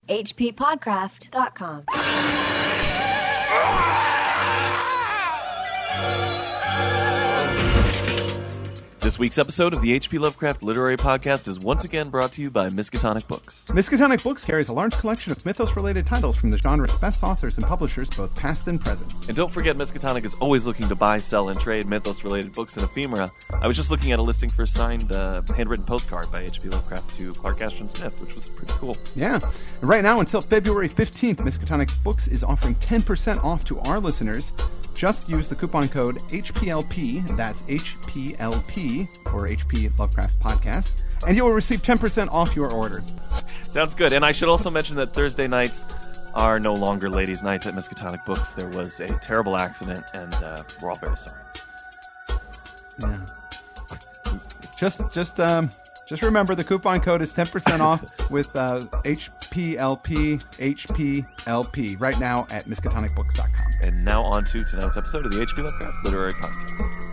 hppodcraft.com. This week's episode of the H.P. Lovecraft Literary Podcast is once again brought to you by Miskatonic Books. Miskatonic Books carries a large collection of mythos-related titles from the genre's best authors and publishers, both past and present. And don't forget, Miskatonic is always looking to buy, sell, and trade mythos-related books and ephemera. I was just looking at a listing for a signed handwritten postcard by H.P. Lovecraft to Clark Ashton Smith, which was pretty cool. Yeah. And right now, until February 15th, Miskatonic Books is offering 10% off to our listeners. Just use the coupon code HPLP, that's HPLP, for HP Lovecraft Podcast, and you will receive 10% off your order. Sounds good. And I should also mention that Thursday nights are no longer ladies' nights at Miskatonic Books. There was a terrible accident, and we're all very sorry. Yeah. Just remember the coupon code is 10% off with HPLP right now at miskatonicbooks.com. And now on to tonight's episode of the H.P. Lovecraft Literary Podcast.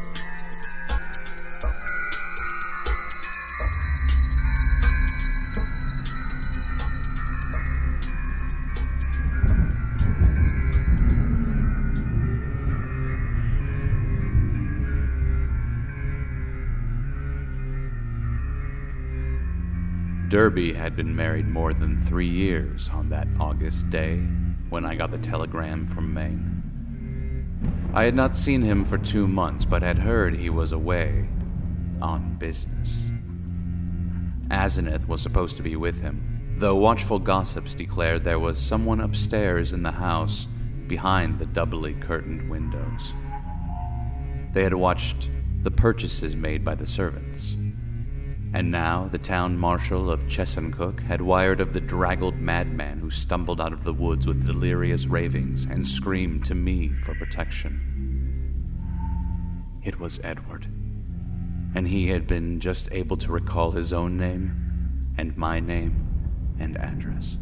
Derby had been married more than 3 years on that August day when I got the telegram from Maine. I had not seen him for 2 months, but had heard he was away on business. Asenath was supposed to be with him, though watchful gossips declared there was someone upstairs in the house behind the doubly curtained windows. They had watched the purchases made by the servants. And now the town marshal of Chesuncook had wired of the draggled madman who stumbled out of the woods with delirious ravings and screamed to me for protection. It was Edward, and he had been just able to recall his own name and my name and address.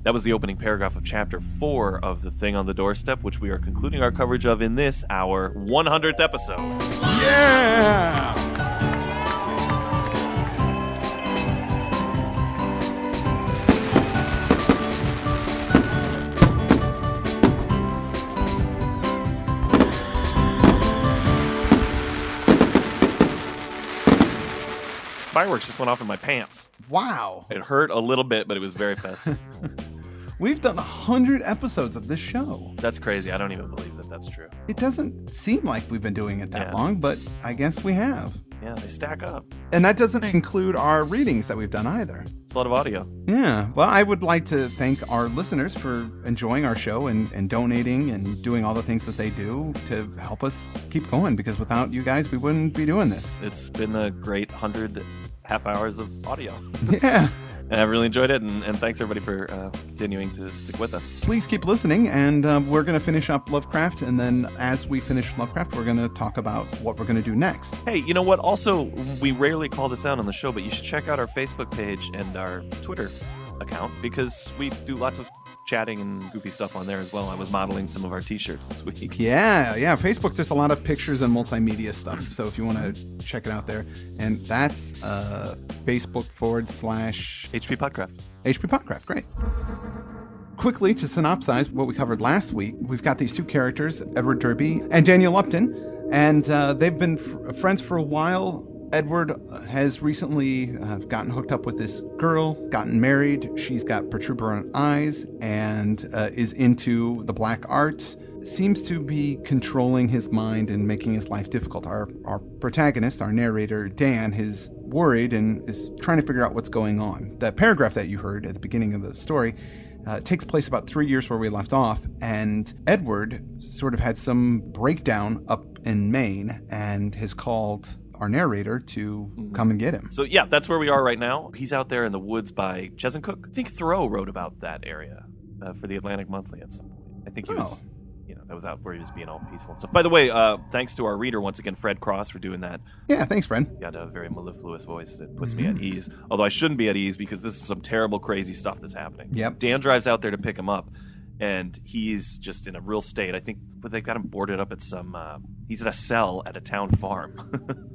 That was the opening paragraph of Chapter 4 of The Thing on the Doorstep, which we are concluding our coverage of in this, our 100th episode. Yeah! Fireworks just went off in my pants. Wow. It hurt a little bit, but it was very festive. We've done 100 episodes of this show. That's crazy. I don't even believe that that's true. It doesn't seem like we've been doing it that long, but I guess we have. Yeah, they stack up. And that doesn't include our readings that we've done either. It's a lot of audio. Yeah. Well, I would like to thank our listeners for enjoying our show and donating and doing all the things that they do to help us keep going, because without you guys, we wouldn't be doing this. It's been a great 100 half hours of audio. Yeah. And I really enjoyed it, and thanks everybody for continuing to stick with us. Please keep listening, and we're going to finish up Lovecraft, and then as we finish Lovecraft, we're going to talk about what we're going to do next. Hey, you know what? Also, we rarely call this out on the show, but you should check out our Facebook page and our Twitter account, because we do lots of chatting and goofy stuff on there as well. I was modeling some of our t-shirts this week. Yeah. Facebook, there's a lot of pictures and multimedia stuff, so if you want to check it out there. And that's Facebook / HP Podcraft. HP Podcraft, great. Quickly, to synopsize what we covered last week, we've got these two characters, Edward Derby and Daniel Upton, and they've been friends for a while. Edward has recently gotten hooked up with this girl, gotten married. She's got protuberant eyes and is into the black arts. Seems to be controlling his mind and making his life difficult. Our protagonist, our narrator, Dan, is worried and is trying to figure out what's going on. The paragraph that you heard at the beginning of the story takes place about 3 years where we left off, and Edward sort of had some breakdown up in Maine and has called our narrator to come and get him. So yeah, that's where we are right now. He's out there in the woods by Chesuncook. I think Thoreau wrote about that area for the Atlantic Monthly at some point. I think he was, that was out where he was being all peaceful and stuff. By the way, thanks to our reader once again, Fred Cross, for doing that. Yeah, thanks, Fred. He got a very mellifluous voice that puts me at ease. Although I shouldn't be at ease because this is some terrible, crazy stuff that's happening. Yep. Dan drives out there to pick him up, and he's just in a real state. I think they've got him boarded up at some. He's at a cell at a town farm.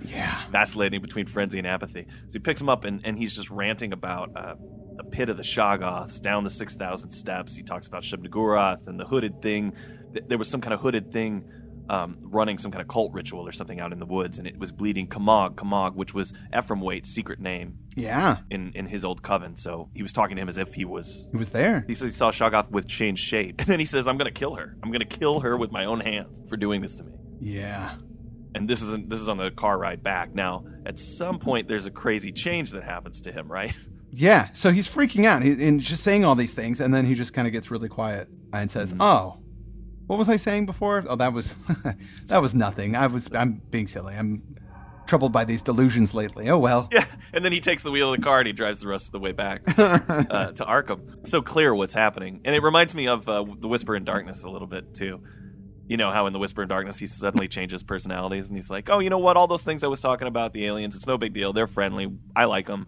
vacillating between frenzy and apathy. So he picks him up, and he's just ranting about the pit of the Shoggoths, down the 6,000 steps. He talks about Shub-Niggurath and the hooded thing. There was some kind of hooded thing running some kind of cult ritual or something out in the woods, and it was bleeding Kamog, which was Ephraim Waite's secret name. Yeah. In his old coven. So he was talking to him as if he was there. He said he saw Shoggoth with changed shape. And then he says, I'm going to kill her. I'm going to kill her with my own hands for doing this to me. Yeah. And this is on the car ride back. Now, at some point, there's a crazy change that happens to him, right? Yeah. So he's freaking out and just saying all these things, and then he just kind of gets really quiet and says, oh, what was I saying before? Oh, that was that was nothing. I'm being silly. I'm troubled by these delusions lately. Oh, well. Yeah, and then he takes the wheel of the car and he drives the rest of the way back to Arkham. It's so clear what's happening. And it reminds me of The Whisper in Darkness a little bit, too. You know how in The Whisper in Darkness he suddenly changes personalities and he's like, oh, you know what? All those things I was talking about, the aliens, it's no big deal. They're friendly. I like them.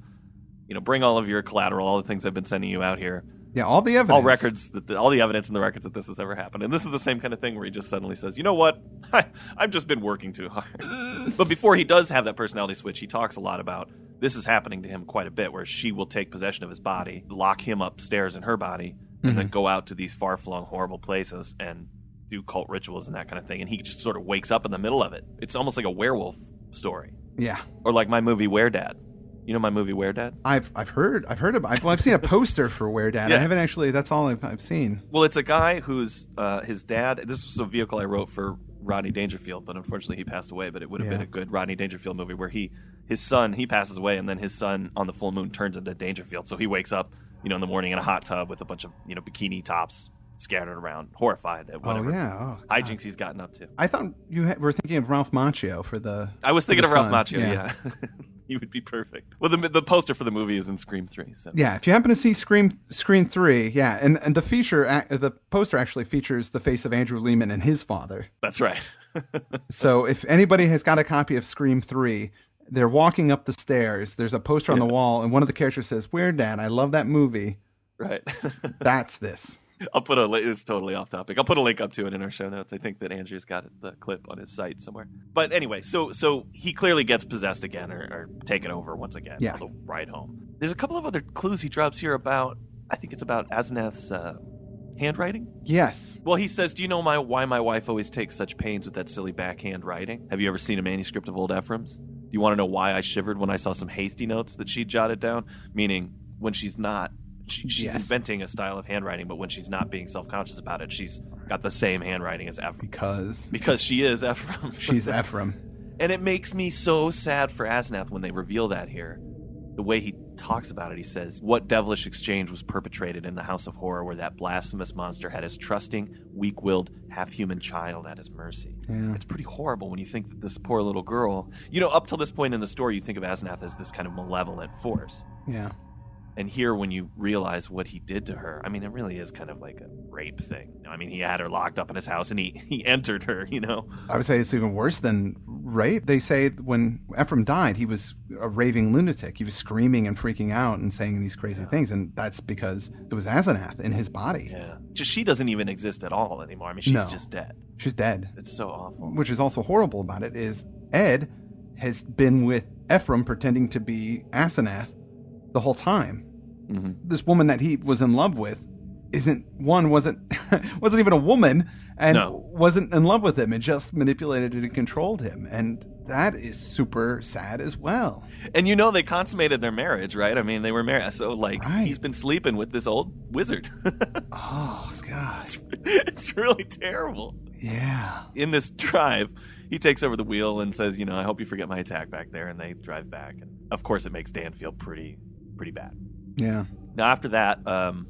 You know, bring all of your collateral, all the things I've been sending you out here. Yeah, all the evidence. All records, all the evidence in the records that this has ever happened. And this is the same kind of thing where he just suddenly says, you know what? I've just been working too hard. But before he does have that personality switch, he talks a lot about this is happening to him quite a bit, where she will take possession of his body, lock him upstairs in her body, and then go out to these far-flung, horrible places and do cult rituals and that kind of thing. And he just sort of wakes up in the middle of it. It's almost like a werewolf story. Yeah. Or like my movie Weredad. You know my movie Weredad? I've heard about. Well, I've seen a poster for Weredad. Yeah. I haven't actually. That's all I've seen. Well, it's a guy whose his dad. This was a vehicle I wrote for Rodney Dangerfield, but unfortunately he passed away. But it would have been a good Rodney Dangerfield movie where his son passes away, and then his son on the full moon turns into Dangerfield. So he wakes up, in the morning in a hot tub with a bunch of bikini tops scattered around, horrified at whatever hijinks he's gotten up to. I thought you were thinking of Ralph Macchio for the. I was thinking of Ralph Macchio. Yeah. He would be perfect. Well, the poster for the movie is in Scream 3. So. Yeah, if you happen to see Scream 3, yeah, and the poster actually features the face of Andrew Lehman and his father. That's right. So if anybody has got a copy of Scream 3, they're walking up the stairs. There's a poster on the wall, and one of the characters says, "Weredad, I love that movie." Right. That's this. I'll put a link. It's totally off topic. I'll put a link up to it in our show notes. I think that Andrew's got the clip on his site somewhere. But anyway, so he clearly gets possessed again or taken over once again on the ride home. There's a couple of other clues he drops here about, I think it's about Asenath's handwriting. Yes. Well, he says, do you know why my wife always takes such pains with that silly backhand writing? Have you ever seen a manuscript of old Ephraim's? Do you want to know why I shivered when I saw some hasty notes that she jotted down? Meaning, when she's not... She's inventing a style of handwriting, but when she's not being self-conscious about it, she's got the same handwriting as Ephraim. Because she is Ephraim. She's Ephraim. And it makes me so sad for Asenath when they reveal that here. The way he talks about it, he says, what devilish exchange was perpetrated in the house of horror where that blasphemous monster had his trusting, weak-willed, half-human child at his mercy. Yeah. It's pretty horrible when you think that this poor little girl... up till this point in the story, you think of Asenath as this kind of malevolent force. Yeah. And here, when you realize what he did to her, I mean, it really is kind of like a rape thing. I mean, he had her locked up in his house, and he entered her, I would say it's even worse than rape. They say when Ephraim died, he was a raving lunatic. He was screaming and freaking out and saying these crazy things, and that's because it was Asenath in his body. Yeah. She doesn't even exist at all anymore. I mean, she's just dead. She's dead. It's so awful. Which is also horrible about it is Ed has been with Ephraim pretending to be Asenath the whole time. Mm-hmm. This woman that he was in love with wasn't even a woman and wasn't in love with him. It just manipulated and controlled him. And that is super sad as well. And they consummated their marriage, right? I mean, they were married. So, he's been sleeping with this old wizard. Oh, God. It's really terrible. Yeah. In this drive, he takes over the wheel and says, I hope you forget my attack back there. And they drive back. And, of course, it makes Dan feel pretty bad. Yeah. Now, after that,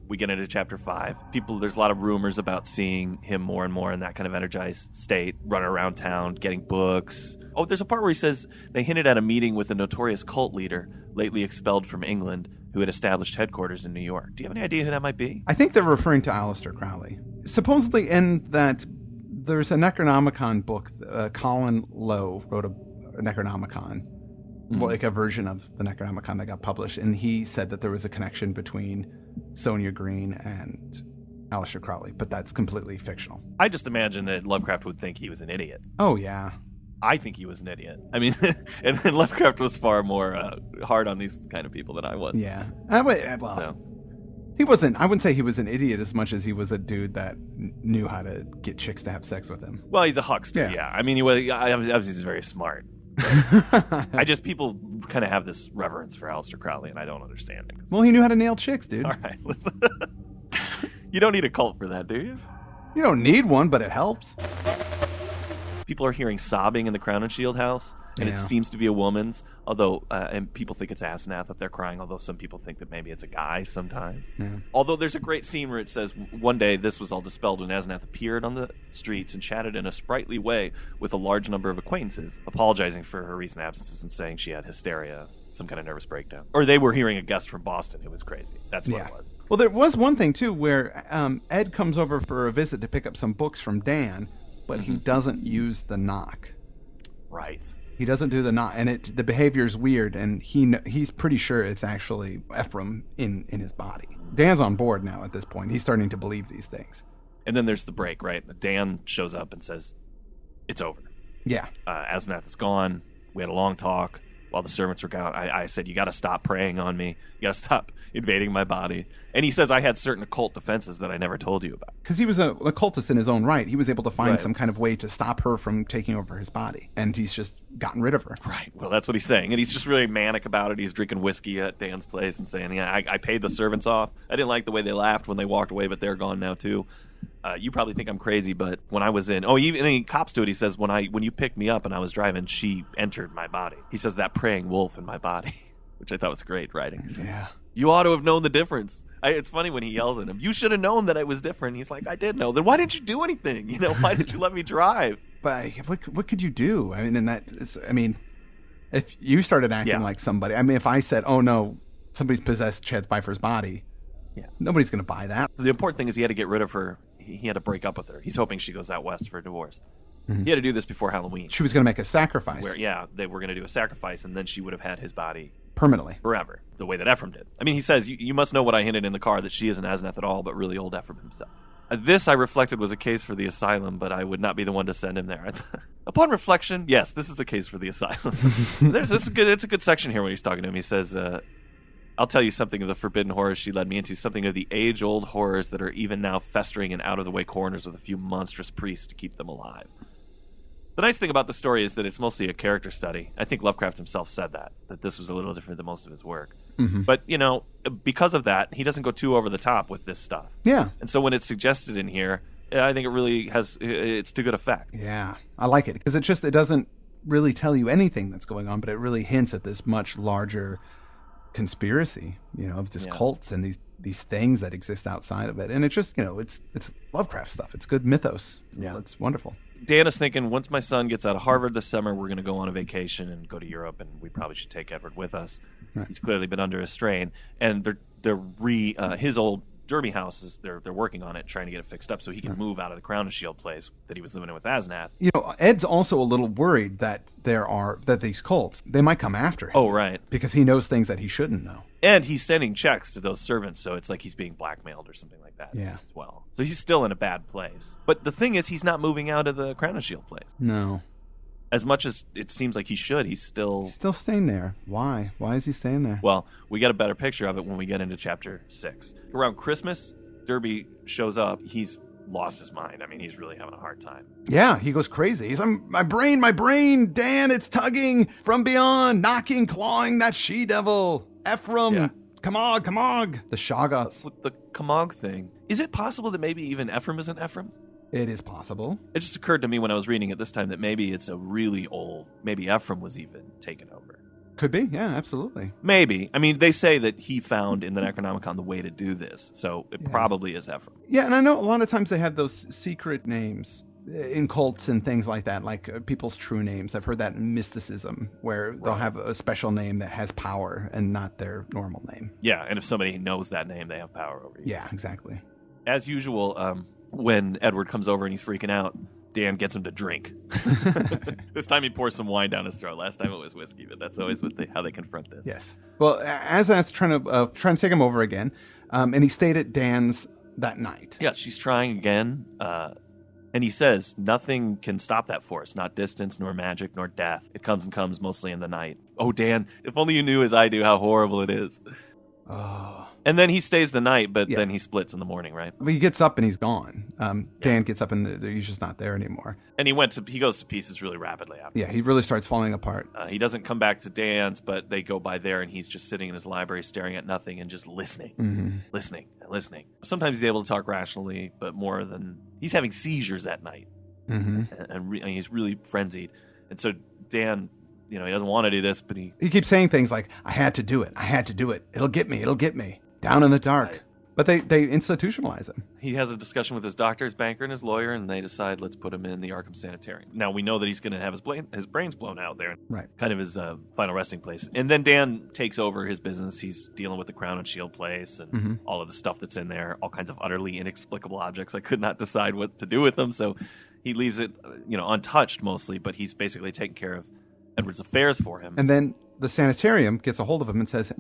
we get into chapter 5. There's a lot of rumors about seeing him more and more in that kind of energized state, running around town, getting books. Oh, there's a part where he says they hinted at a meeting with a notorious cult leader, lately expelled from England, who had established headquarters in New York. Do you have any idea who that might be? I think they're referring to Aleister Crowley. Supposedly in that there's a Necronomicon book. Colin Lowe wrote a Necronomicon. Like a version of the Necronomicon that got published, and he said that there was a connection between Sonia Green and Aleister Crowley, but that's completely fictional. I just imagine that Lovecraft would think he was an idiot. Oh, yeah. I think he was an idiot. I mean, and Lovecraft was far more hard on these kind of people than I was. Yeah. So. He wasn't, I wouldn't say he was an idiot as much as he was a dude that knew how to get chicks to have sex with him. Well, he's a huckster, yeah. I mean, he's very smart. People kind of have this reverence for Aleister Crowley, and I don't understand it. Well, he knew how to nail chicks, dude. All right, listen. You don't need a cult for that, do you? You don't need one, but it helps. People are hearing sobbing in the Crown and Shield house, and it seems to be a woman's. Although, and people think it's Asenath up there crying, although some people think that maybe it's a guy sometimes. Yeah. Although there's a great scene where it says, one day this was all dispelled when Asenath appeared on the streets and chatted in a sprightly way with a large number of acquaintances, apologizing for her recent absences and saying she had hysteria, some kind of nervous breakdown. Or they were hearing a guest from Boston who was crazy. That's what it was. Well, there was one thing, too, where Ed comes over for a visit to pick up some books from Dan, but he doesn't use the knock. Right. He doesn't do the knock, and the behavior's weird, and he's pretty sure it's actually Ephraim in his body. Dan's on board now at this point. He's starting to believe these things. And then there's the break, right? Dan shows up and says, it's over. Yeah. Asenath is gone. We had a long talk while the servants were gone. I said, you got to stop preying on me. You got to stop invading my body. And he says, I had certain occult defenses that I never told you about. Because he was an occultist in his own right. He was able to find some kind of way to stop her from taking over his body. And he's just gotten rid of her. Right. Well, that's what he's saying. And he's just really manic about it. He's drinking whiskey at Dan's place and saying, yeah, I paid the servants off. I didn't like the way they laughed when they walked away, but they're gone now, too. You probably think I'm crazy, but when I was in... Oh, even he cops to it. He says, when you picked me up and I was driving, she entered my body. He says, that praying wolf in my body, which I thought was great writing. Yeah. You ought to have known the difference. It's funny when he yells at him. You should have known that it was different. He's like, I did know. Then why didn't you do anything? Why didn't you let me drive? But what could you do? I mean, if you started acting like somebody, if I said, oh no, somebody's possessed Chad Pfeiffer's body, nobody's going to buy that. The important thing is he had to get rid of her. He had to break up with her. He's hoping she goes out west for a divorce. Mm-hmm. He had to do this before Halloween. She was going to make a sacrifice. They were going to do a sacrifice, and then she would have had his body permanently. Forever. The way that Ephraim did. I mean, he says, you must know what I hinted in the car, that she isn't Asenath at all, but really old Ephraim himself. This, I reflected, was a case for the asylum, but I would not be the one to send him there. Upon reflection, yes, this is a case for the asylum. It's a good section here when he's talking to him. He says, I'll tell you something of the forbidden horrors she led me into, something of the age-old horrors that are even now festering in out-of-the-way corners with a few monstrous priests to keep them alive. The nice thing about the story is that it's mostly a character study. I think Lovecraft himself said that this was a little different than most of his work. Mm-hmm. But, because of that, he doesn't go too over the top with this stuff. Yeah. And so when it's suggested in here, I think it really it's to good effect. Yeah, I like it. Because it doesn't really tell you anything that's going on, but it really hints at this much larger conspiracy, of this cults and these things that exist outside of it. And it's just, it's Lovecraft stuff. It's good mythos. Yeah. It's wonderful. Dan is thinking, once my son gets out of Harvard this summer, we're going to go on a vacation and go to Europe, and we probably should take Edward with us. Right. He's clearly been under a strain, and his old Derby house is they're working on it, trying to get it fixed up so he can move out of the Crown and Shield place that he was living in with Asenath. Ed's also a little worried that these cults, they might come after him. Oh, right. Because he knows things that he shouldn't know. And he's sending checks to those servants, so it's like he's being blackmailed or something like that as well. So he's still in a bad place. But the thing is, he's not moving out of the Crown and Shield place. No. As much as it seems like he should, he's still staying there. Why? Why is he staying there? Well, we get a better picture of it when we get into chapter 6. Around Christmas, Derby shows up. He's lost his mind. I mean, he's really having a hard time. Yeah, he goes crazy. He's, my brain, Dan, it's tugging from beyond, knocking, clawing that she-devil. Ephraim, Kamog, the Shoggoths. With the Kamog thing, is it possible that maybe even Ephraim isn't Ephraim? It is possible. It just occurred to me when I was reading it this time that maybe it's a really old, maybe Ephraim was even taken over. Could be, yeah, absolutely. Maybe. I mean, they say that he found in the Necronomicon the way to do this, so it probably is Ephraim. Yeah, and I know a lot of times they have those secret names in cults and things like that, like people's true names. I've heard that in mysticism, where they'll have a special name that has power and not their normal name. Yeah, and if somebody knows that name, they have power over you. Yeah, exactly. As usual, when Edward comes over and he's freaking out, Dan gets him to drink. This time he pours some wine down his throat. Last time it was whiskey, but that's always how they confront this. Yes. Well, Asenath's trying to take him over again, and he stayed at Dan's that night. Yeah, she's trying again, and And he says, nothing can stop that force, not distance, nor magic, nor death. It comes and comes mostly in the night. Oh, Dan, if only you knew as I do how horrible it is. Oh. And then he stays the night, but then he splits in the morning, right? Well, he gets up and he's gone. Dan gets up and he's just not there anymore. And he goes to pieces really rapidly after. Yeah, he really starts falling apart. He doesn't come back to Dan's, but they go by there, and he's just sitting in his library staring at nothing and just listening, listening, and listening. Sometimes he's able to talk rationally, but more than... He's having seizures at night, and he's really frenzied. And so Dan... he doesn't want to do this, but he keeps saying things like, I had to do it. I had to do it. It'll get me. Down in the dark. Right. But they institutionalize him. He has a discussion with his doctor, his banker, and his lawyer, and they decide, let's put him in the Arkham Sanitarium. Now, we know that he's going to have his brains blown out there. Right. Kind of his final resting place. And then Dan takes over his business. He's dealing with the Crown and Shield place and all of the stuff that's in there, all kinds of utterly inexplicable objects. I could not decide what to do with them, so he leaves it untouched mostly, but he's basically taking care of Edward's affairs for him. And then the sanitarium gets a hold of him and says,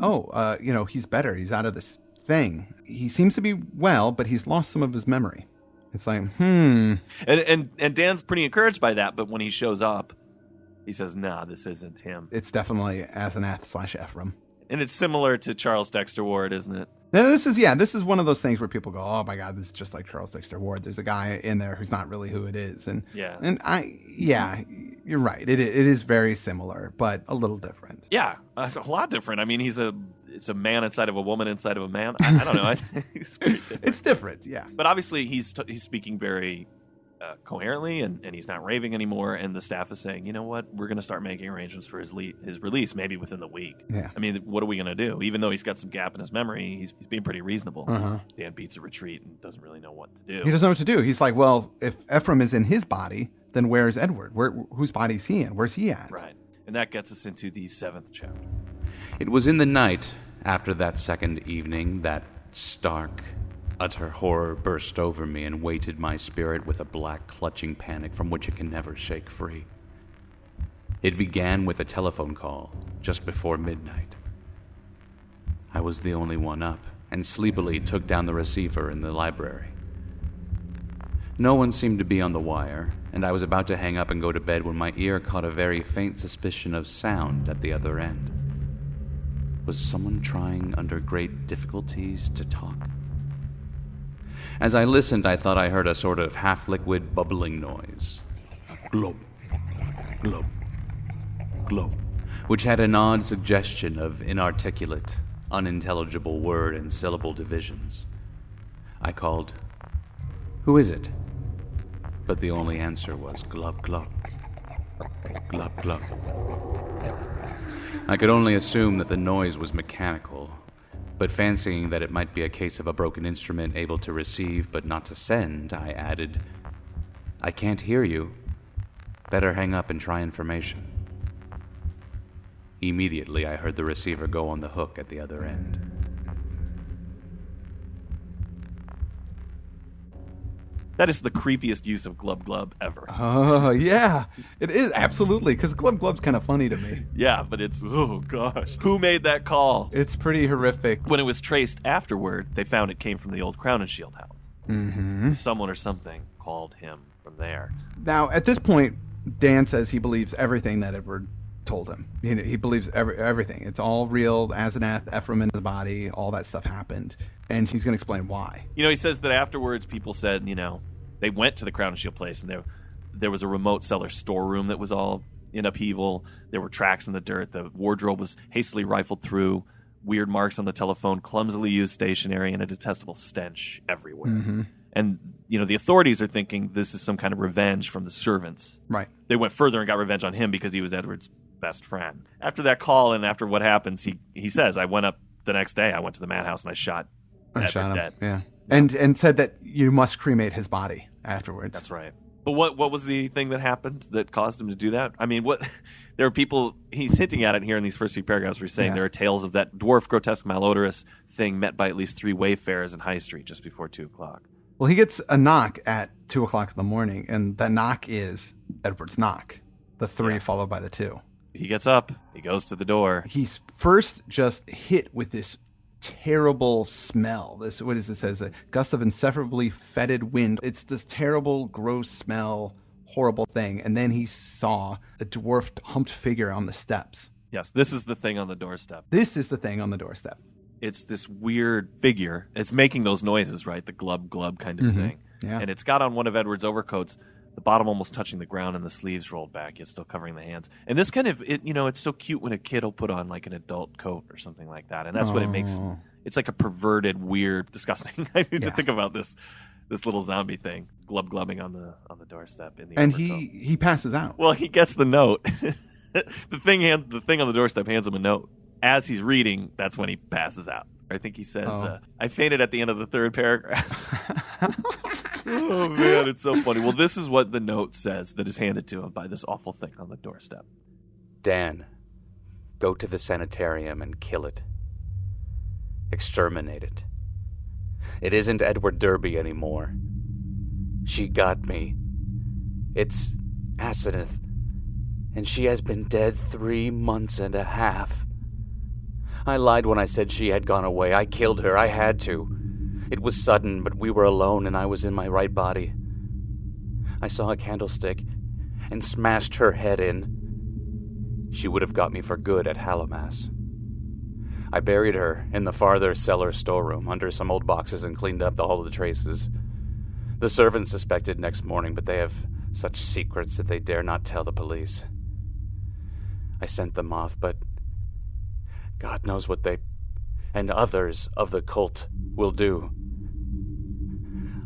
he's better. He's out of this thing. He seems to be well, but he's lost some of his memory. It's like, And Dan's pretty encouraged by that, but when he shows up, he says, nah, this isn't him. It's definitely Asenath/Ephraim. And it's similar to Charles Dexter Ward, isn't it? Now, this is one of those things where people go, oh my God, this is just like Charles Dexter Ward. There's a guy in there who's not really who it is. And you're right. It is very similar, but a little different. Yeah, it's a lot different. I mean, it's a man inside of a woman inside of a man. I don't know. I think it's pretty different. It's different, yeah. But obviously, he's speaking very coherently, and he's not raving anymore. And the staff is saying, you know what, we're going to start making arrangements for his release, maybe within the week. Yeah. I mean, what are we going to do? Even though he's got some gap in his memory, he's being pretty reasonable. Dan beats a retreat and doesn't really know what to do. He doesn't know what to do. He's like, well, if Ephraim is in his body, then where's Edward? Whose body is he in? Where's he at? Right. And that gets us into the 7th chapter. It was in the night after that second evening that stark, utter horror burst over me and weighted my spirit with a black, clutching panic from which it can never shake free. It began with a telephone call just before midnight. I was the only one up, and sleepily took down the receiver in the library. No one seemed to be on the wire, and I was about to hang up and go to bed when my ear caught a very faint suspicion of sound at the other end. Was someone trying under great difficulties to talk? As I listened, I thought I heard a sort of half-liquid bubbling noise. Glub, glub, glub, which had an odd suggestion of inarticulate, unintelligible word and syllable divisions. I called, "Who is it?" But the only answer was glub, glub, glub, glub. I could only assume that the noise was mechanical, but fancying that it might be a case of a broken instrument able to receive but not to send, I added, "I can't hear you. Better hang up and try information." Immediately, I heard the receiver go on the hook at the other end. That is the creepiest use of glub glub ever. Oh, yeah. It is, absolutely, because glub glub's kind of funny to me. Yeah, but it's, oh gosh. Who made that call? It's pretty horrific. When it was traced afterward, they found it came from the old Crown and Shield house. Someone or something called him from there. Now, at this point, Dan says he believes everything that Edward told him. He believes everything. It's all real. Asenath, Ephraim in the body, all that stuff happened. And he's going to explain why. He says that afterwards people said, they went to the Crown and Shield place, and there was a remote cellar storeroom that was all in upheaval. There were tracks in the dirt. The wardrobe was hastily rifled through. Weird marks on the telephone, clumsily used stationery, and a detestable stench everywhere. And, the authorities are thinking this is some kind of revenge from the servants. Right. They went further and got revenge on him because he was Edward's best friend. After that call and after what happens, he says, I went up the next day. I went to the madhouse and I shot Edward dead. Yeah. And said that you must cremate his body afterwards. That's right. But what was the thing that happened that caused him to do that? I mean, there are people, he's hinting at it here in these first few paragraphs where he's saying there are tales of that dwarf, grotesque, malodorous thing met by at least 3 wayfarers in High Street just before 2 o'clock. Well, he gets a knock at 2 o'clock in the morning, and that knock is Edward's knock. The 3 followed by the 2. He gets up. He goes to the door. He's first just hit with this terrible smell. This, what is it says? A gust of insufferably fetid wind. It's this terrible, gross smell, horrible thing. And then he saw a dwarfed, humped figure on the steps. Yes, this is the thing on the doorstep. This is the thing on the doorstep. It's this weird figure. It's making those noises, right? The glub, glub kind of thing. Yeah. And it's got on one of Edward's overcoats, the bottom almost touching the ground and the sleeves rolled back, yet still covering the hands. And this kind of, it's so cute when a kid will put on like an adult coat or something like that. And that's what it makes. It's like a perverted, weird, disgusting. I need to think about this little zombie thing, glub glubbing on the doorstep in the and overcoat. he passes out. Well, he gets the note. the thing on the doorstep hands him a note. As he's reading, that's when he passes out. I think he says, I fainted at the end of the third paragraph. Oh, man, it's so funny. Well, this is what the note says that is handed to him by this awful thing on the doorstep. Dan, go to the sanitarium and kill it. Exterminate it. It isn't Edward Derby anymore. She got me. It's Asenath, and she has been dead 3 months and a half. I lied when I said she had gone away. I killed her. I had to. It was sudden, but we were alone and I was in my right body. I saw a candlestick and smashed her head in. She would have got me for good at Hallowmass. I buried her in the farther cellar storeroom under some old boxes and cleaned up all the traces. The servants suspected next morning, but they have such secrets that they dare not tell the police. I sent them off, but God knows what they and others of the cult will do.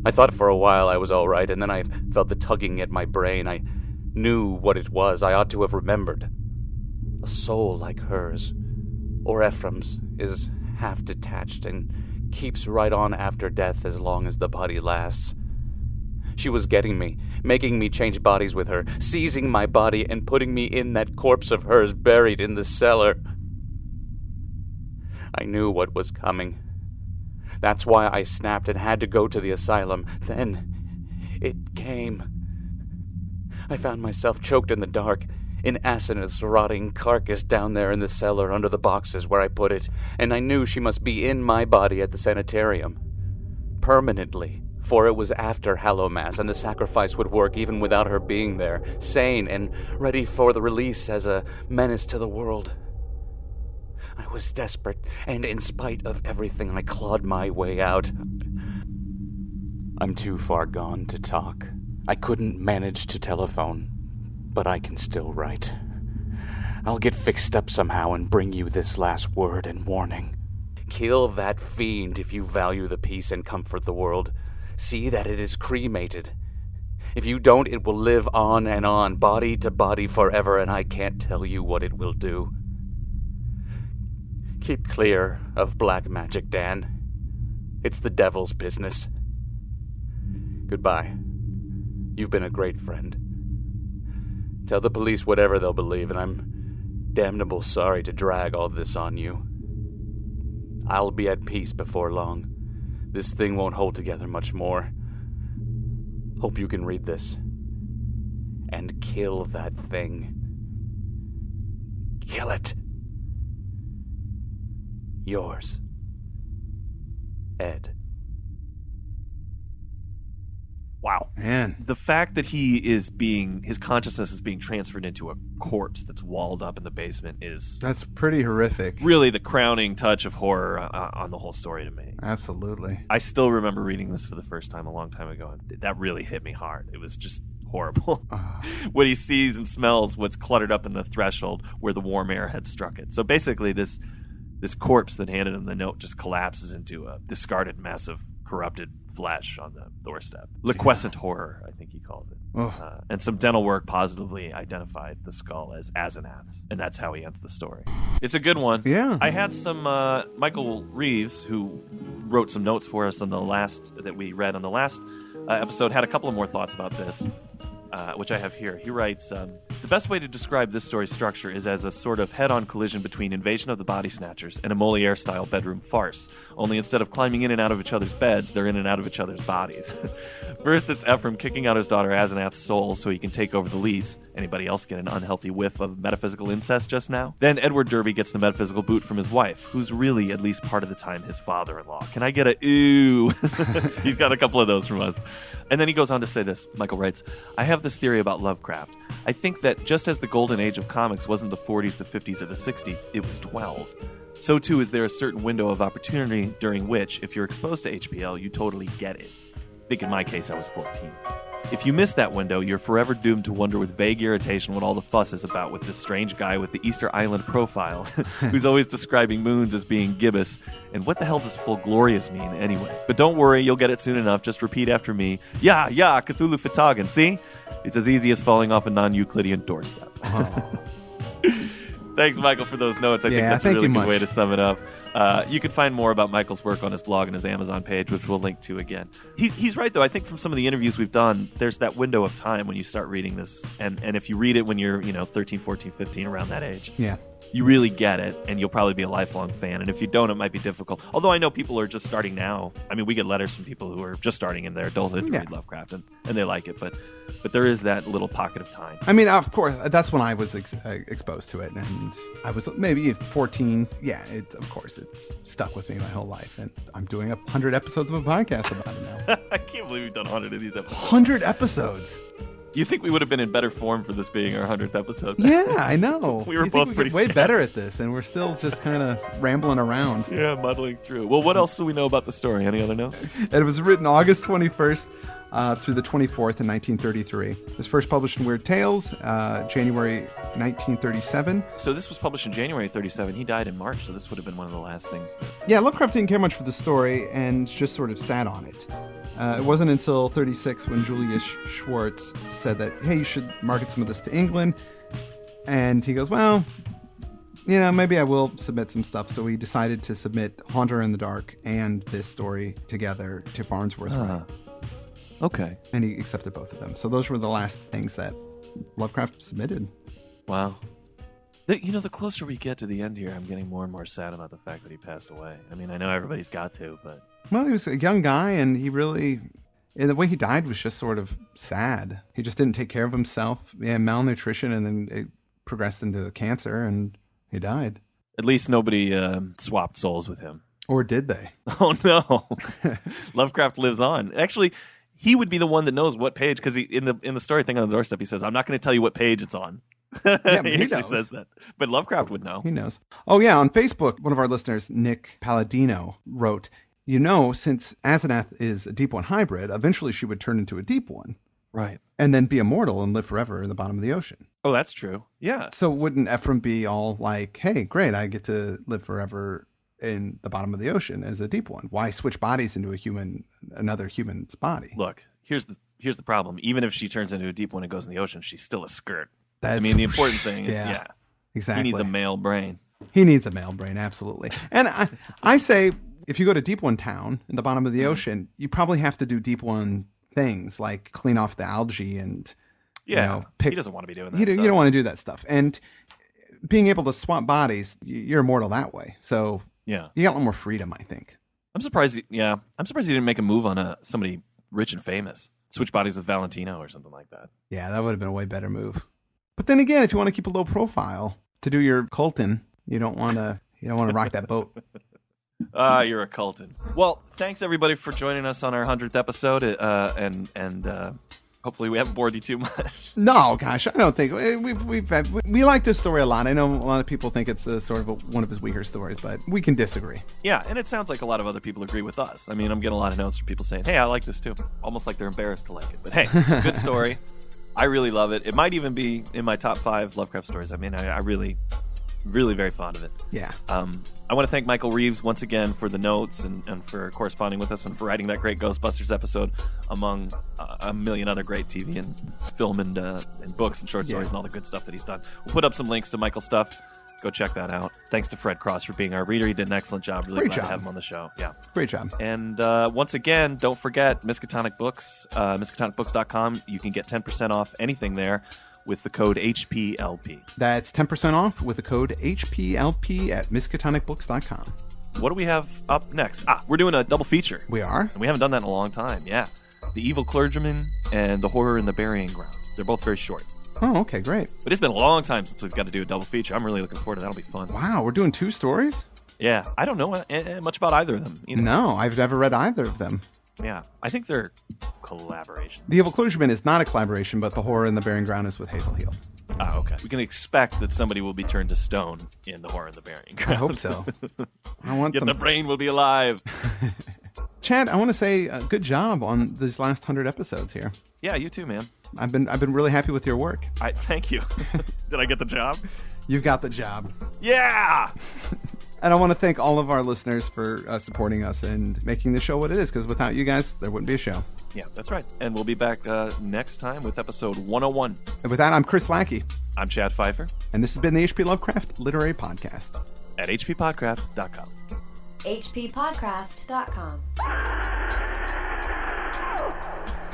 I thought for a while I was all right, and then I felt the tugging at my brain. I knew what it was. I ought to have remembered. A soul like hers, or Ephraim's, is half detached and keeps right on after death as long as the body lasts. She was getting me, making me change bodies with her, seizing my body and putting me in that corpse of hers buried in the cellar. I knew what was coming. That's why I snapped and had to go to the asylum. Then it came. I found myself choked in the dark, in Asenath's rotting carcass down there in the cellar under the boxes where I put it, and I knew she must be in my body at the sanitarium. Permanently, for it was after Hallowmass, and the sacrifice would work even without her being there, sane and ready for the release as a menace to the world. I was desperate, and in spite of everything, I clawed my way out. I'm too far gone to talk. I couldn't manage to telephone, but I can still write. I'll get fixed up somehow and bring you this last word and warning. Kill that fiend if you value the peace and comfort the world. See that it is cremated. If you don't, it will live on and on, body to body forever, and I can't tell you what it will do. Keep clear of black magic, Dan. It's the devil's business. Goodbye. You've been a great friend. Tell the police whatever they'll believe, and I'm damnable sorry to drag all this on you. I'll be at peace before long. This thing won't hold together much more. Hope you can read this. And kill that thing. Kill it. Yours, Ed. Wow. Man. The fact that his consciousness is being transferred into a corpse that's walled up in the basement That's pretty horrific. Really the crowning touch of horror on the whole story to me. Absolutely. I still remember reading this for the first time a long time ago, and that really hit me hard. It was just horrible. What he sees and smells what's cluttered up in the threshold where the warm air had struck it. So basically this corpse that handed him the note just collapses into a discarded mess of corrupted flesh on the doorstep. Liquescent horror, I think he calls it. And some dental work positively identified the skull as Asenath's, and that's how he ends the story. It's a good one. Yeah. I had some Michael Reaves, who wrote some notes for us on the last that we read on the last episode, had a couple of more thoughts about this. which I have here. He writes, the best way to describe this story's structure is as a sort of head-on collision between Invasion of the Body Snatchers and a Moliere-style bedroom farce. Only instead of climbing in and out of each other's beds, they're in and out of each other's bodies. First, it's Ephraim kicking out his daughter Asenath's soul so he can take over the lease. Anybody else get an unhealthy whiff of metaphysical incest just now? Then Edward Derby gets the metaphysical boot from his wife, who's really, at least part of the time, his father-in-law. Can I get a ooh? He's got a couple of those from us. And then he goes on to say this. Michael writes, I have this theory about Lovecraft. I think that just as the golden age of comics wasn't the 40s, the 50s, or the 60s, it was 12. So too is there a certain window of opportunity during which, if you're exposed to HPL, you totally get it. I think in my case, I was 14. If you miss that window, you're forever doomed to wonder with vague irritation what all the fuss is about with this strange guy with the Easter Island profile, who's always describing moons as being gibbous, and what the hell does full glorious mean anyway? But don't worry, you'll get it soon enough. Just repeat after me. Yeah, Cthulhu Fatagan, see? It's as easy as falling off a non-Euclidean doorstep. Oh. Thanks, Michael, for those notes. I think that's a really good way to sum it up. You can find more about Michael's work on his blog and his Amazon page, which we'll link to again. He's right, though. I think from some of the interviews we've done, there's that window of time when you start reading this. And if you read it when you're 13, 14, 15, around that age, you really get it, and you'll probably be a lifelong fan. And if you don't, it might be difficult. Although I know people are just starting now. I mean, we get letters from people who are just starting in their adulthood to read Lovecraft, and they like it. But there is that little pocket of time. I mean, of course, that's when I was exposed to it, and I was maybe 14. Yeah, of course, it's stuck with me my whole life, and I'm doing 100 episodes of a podcast about it now. I can't believe we've done 100 of these episodes. 100 episodes. You think we would have been in better form for this being our 100th episode? Yeah, I know. We were both pretty way better at this, and we're still just kind of rambling around. Yeah, muddling through. Well, what else do we know about the story? Any other notes? It was written August 21st through the 24th in 1933. It was first published in Weird Tales, January 1937. So this was published in January 37. He died in March, so this would have been one of the last things. Yeah, Lovecraft didn't care much for the story and just sort of sat on it. It wasn't until 36 when Julius Schwartz said that, hey, you should market some of this to England. And he goes, well, maybe I will submit some stuff. So he decided to submit Haunter in the Dark and this story together to Farnsworth. Okay. And he accepted both of them. So those were the last things that Lovecraft submitted. Wow. The closer we get to the end here, I'm getting more and more sad about the fact that he passed away. I mean, I know everybody's got to, but... Well, he was a young guy, and he really... the way he died was just sort of sad. He just didn't take care of himself. He had malnutrition, and then it progressed into cancer, and he died. At least nobody swapped souls with him. Or did they? Oh, no. Lovecraft lives on. Actually, he would be the one that knows what page, because in the story thing on the doorstep, he says, I'm not going to tell you what page it's on. Yeah, but he actually says that. But Lovecraft would know. He knows. Oh, yeah. On Facebook, one of our listeners, Nick Palladino, wrote, since Asenath is a Deep One hybrid, eventually she would turn into a Deep One. Right. And then be immortal and live forever in the bottom of the ocean. Oh, that's true. Yeah. So wouldn't Ephraim be all like, hey, great, I get to live forever in the bottom of the ocean as a Deep One? Why switch bodies into another human's body? Look, here's the problem. Even if she turns into a Deep One and goes in the ocean, she's still a skirt. The important thing is, exactly. He needs a male brain. He needs a male brain, absolutely. And I say, if you go to Deep One Town in the bottom of the ocean, you probably have to do Deep One things like clean off the algae and, he doesn't want to be doing that stuff. You don't want to do that stuff. And being able to swap bodies, you're immortal that way. So you got a lot more freedom, I think. I'm surprised he didn't make a move on somebody rich and famous. Switch bodies with Valentino or something like that. Yeah, that would have been a way better move. But then again, if you want to keep a low profile to do your cultin, you don't want to rock that boat. You're a cultin. Well, thanks everybody for joining us on our 100th episode, and hopefully we haven't bored you too much. No, gosh, I don't think we like this story a lot. I know a lot of people think it's sort of one of his weaker stories, but we can disagree. Yeah, and it sounds like a lot of other people agree with us. I mean, I'm getting a lot of notes from people saying, "Hey, I like this too," almost like they're embarrassed to like it. But hey, it's a good story. I really love it. It might even be in my top 5 Lovecraft stories. I mean, I really, really very fond of it. Yeah. I want to thank Michael Reaves once again for the notes and for corresponding with us and for writing that great Ghostbusters episode among a million other great TV and film and books and short stories and all the good stuff that he's done. We'll put up some links to Michael's stuff Go check that out. Thanks to Fred Cross for being our reader. He did an excellent job. Really glad to have him on the show. Yeah. Great job. And once again, don't forget Miskatonic Books, miskatonicbooks.com. You can get 10% off anything there with the code HPLP. That's 10% off with the code HPLP at miskatonicbooks.com. What do we have up next? We're doing a double feature. We are? And we haven't done that in a long time, yeah. The Evil Clergyman and The Horror in the Burying Ground. They're both very short. Oh, okay, great. But it's been a long time since we've got to do a double feature. I'm really looking forward to that. That'll be fun. Wow, we're doing 2 stories? Yeah, I don't know much about either of them. No, I've never read either of them. Yeah, I think they're collaborations. The Evil Clergyman is not a collaboration, but The Horror in the Burying Ground is with Hazel Heel. Okay. We can expect that somebody will be turned to stone in The Horror in the Burying Ground. I hope so. I want Yet the brain will be alive. Chad, I want to say good job on these last 100 episodes here. Yeah, you too, man. I've been really happy with your work. Thank you. Did I get the job? You've got the job. Yeah! And I want to thank all of our listeners for supporting us and making the show what it is, because without you guys, there wouldn't be a show. Yeah, that's right. And we'll be back next time with episode 101. And with that, I'm Chris Lackey. I'm Chad Pfeiffer. And this has been the HP Lovecraft Literary Podcast. At hppodcraft.com. hppodcraft.com.